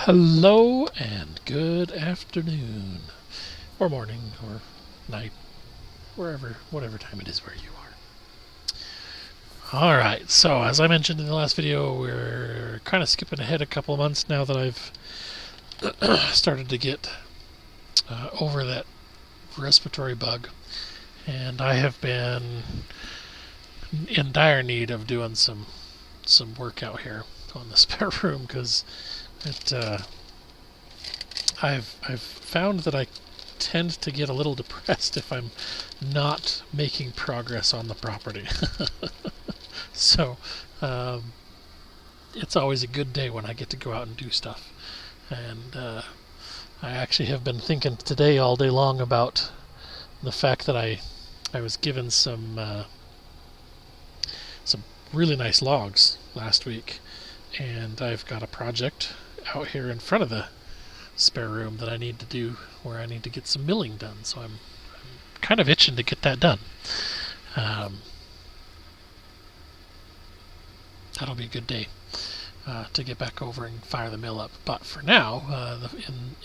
Hello and good afternoon, or morning, or night, whatever time it is where you are. Alright, so as I mentioned in the last video, we're kind of skipping ahead a couple of months now that I've started to get over that respiratory bug, and I have been in dire need of doing some work out here on the spare room, because it I've found that I tend to get a little depressed if I'm not making progress on the property. So it's always a good day when I get to go out and do stuff. And I actually have been thinking today all day long about the fact that I was given some really nice logs last week, and I've got a project out here in front of the spare room that I need to do, where I need to get some milling done. So I'm kind of itching to get that done. That'll be a good day to get back over and fire the mill up. But for now,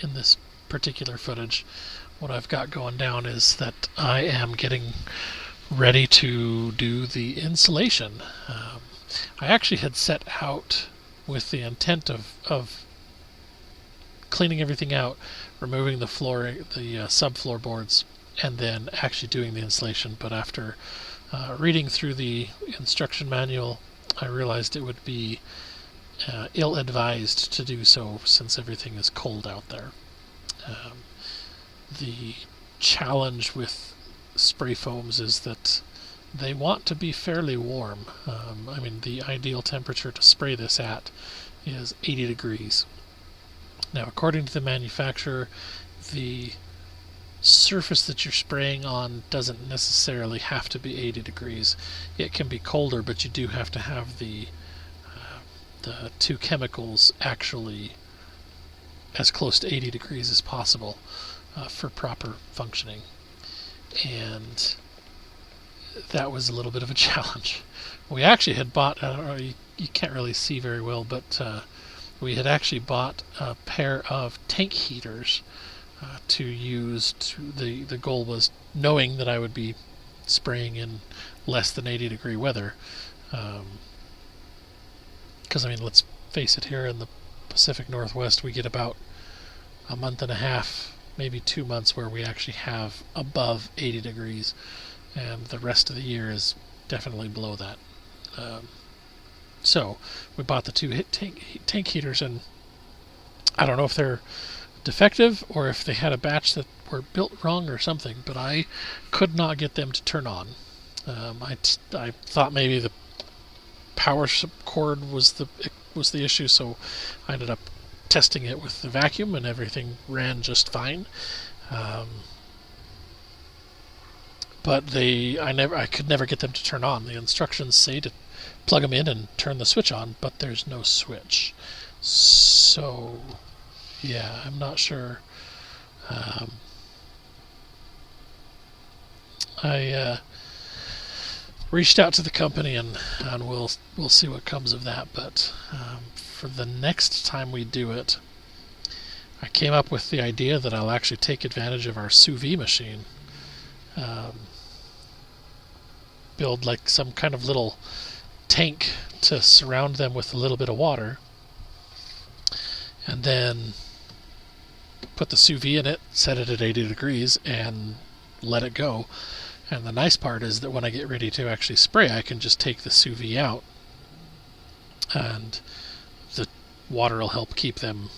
in this particular footage, what I've got going down is that I am getting ready to do the insulation. I actually had set out with the intent of cleaning everything out, removing the subfloor boards, and then actually doing the insulation. But after reading through the instruction manual, I realized it would be ill-advised to do so since everything is cold out there. The challenge with spray foams is that they want to be fairly warm. I mean, the ideal temperature to spray this at is 80 degrees. Now, according to the manufacturer, the surface that you're spraying on doesn't necessarily have to be 80 degrees. It can be colder, but you do have to have the two chemicals actually as close to 80 degrees as possible for proper functioning. And that was a little bit of a challenge. We actually had bought, I don't know, you can't really see very well, but we had actually bought a pair of tank heaters to use. The goal was, knowing that I would be spraying in less than 80 degree weather, because I mean, let's face it, here in the Pacific Northwest we get about a month and a half, maybe 2 months, where we actually have above 80 degrees, and the rest of the year is definitely below that. So we bought the two tank heaters, and I don't know if they're defective or if they had a batch that were built wrong or something, but I could not get them to turn on. I thought maybe the power cord was the issue, so I ended up testing it with the vacuum, and everything ran just fine. But I could never get them to turn on. The instructions say to plug them in and turn the switch on, but there's no switch. So yeah, I'm not sure. I reached out to the company, and we'll see what comes of that. But for the next time we do it, I came up with the idea that I'll actually take advantage of our sous vide machine. Build like some kind of little tank to surround them with a little bit of water, and then put the sous vide in it, set it at 80 degrees, and let it go. And the nice part is that when I get ready to actually spray, I can just take the sous vide out, and the water will help keep them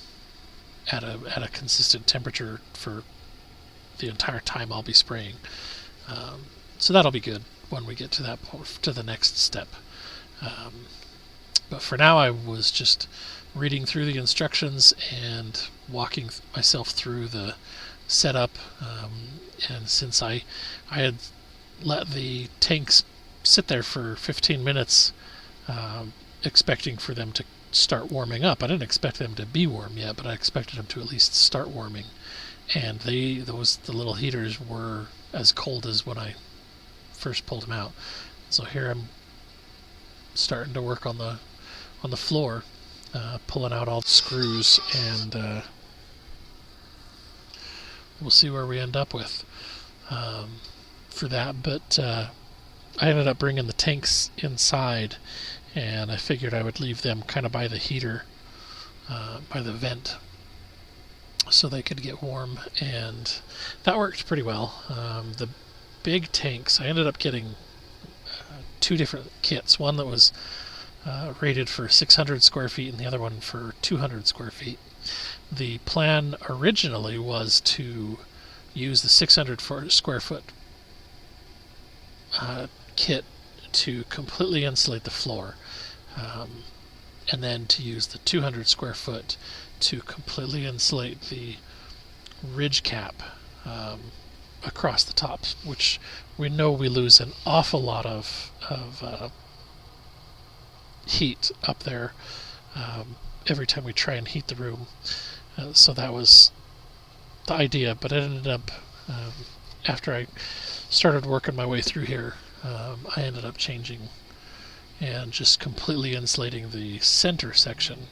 at a consistent temperature for the entire time I'll be spraying. So that'll be good when we get to that point, to the next step. But for now, I was just reading through the instructions and walking myself through the setup. And since I had let the tanks sit there for 15 minutes, expecting for them to start warming up. I didn't expect them to be warm yet, but I expected them to at least start warming. And the little heaters were as cold as when I first pulled them out. So here I'm starting to work on the floor. pulling out all the screws, and we'll see where we end up with for that. But I ended up bringing the tanks inside, and I figured I would leave them kind of by the heater, by the vent, so they could get warm, and that worked pretty well. The big tanks, I ended up getting two different kits, one that was rated for 600 square feet and the other one for 200 square feet. The plan originally was to use the 600 square foot kit to completely insulate the floor, and then to use the 200 square foot to completely insulate the ridge cap across the tops, which we know we lose an awful lot of heat up there every time we try and heat the room. So that was the idea, but it ended up, after I started working my way through here, I ended up changing and just completely insulating the center section.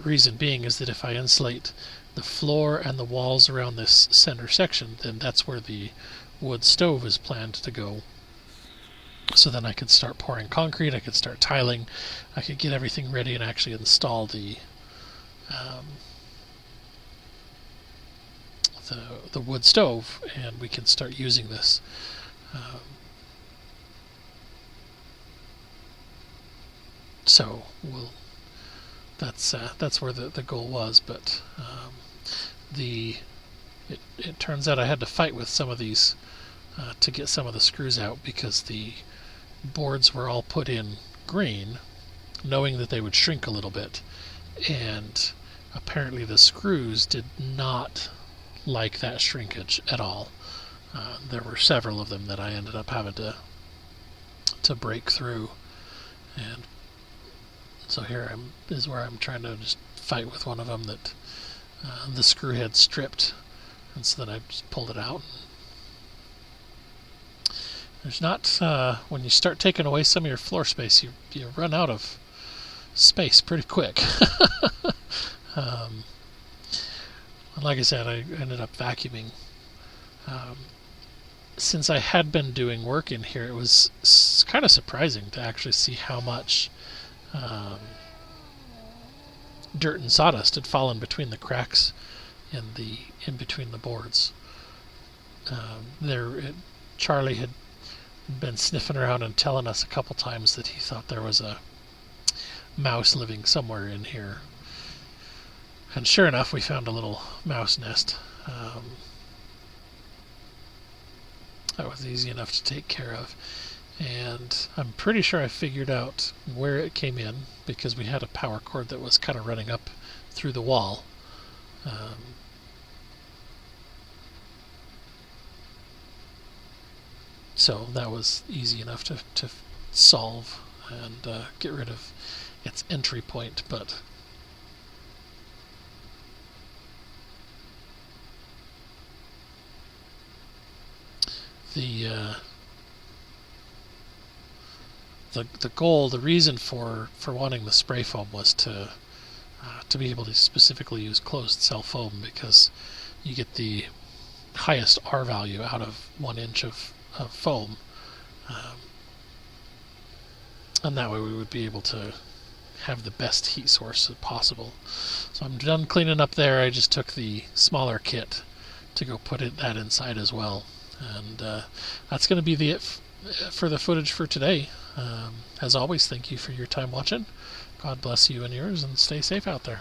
Reason being is that if I insulate the floor and the walls around this center section, then that's where the wood stove is planned to go. So then I could start pouring concrete, I could start tiling, I could get everything ready and actually install the wood stove, and we can start using this. So that's where the goal was, but it turns out I had to fight with some of these to get some of the screws out, because the boards were all put in green, knowing that they would shrink a little bit, and apparently the screws did not like that shrinkage at all. There were several of them that I ended up having to break through, and so here is where I'm trying to just fight with one of them that the screw head stripped, and so then I just pulled it out. There's not, when you start taking away some of your floor space, you run out of space pretty quick. Like I said, I ended up vacuuming. Since I had been doing work in here, it was kind of surprising to actually see how much dirt and sawdust had fallen between the cracks in between the boards. Charlie had been sniffing around and telling us a couple times that he thought there was a mouse living somewhere in here. And sure enough, we found a little mouse nest. That was easy enough to take care of. And I'm pretty sure I figured out where it came in, because we had a power cord that was kind of running up through the wall. So that was easy enough to solve and get rid of its entry point, but the goal, the reason for wanting the spray foam was to be able to specifically use closed cell foam, because you get the highest R value out of 1 inch of foam, and that way we would be able to have the best heat source possible. So I'm done cleaning up there. I just took the smaller kit to go put that inside as well, and that's going to be it for the footage for today. As always, thank you for your time watching. God bless you and yours, and stay safe out there.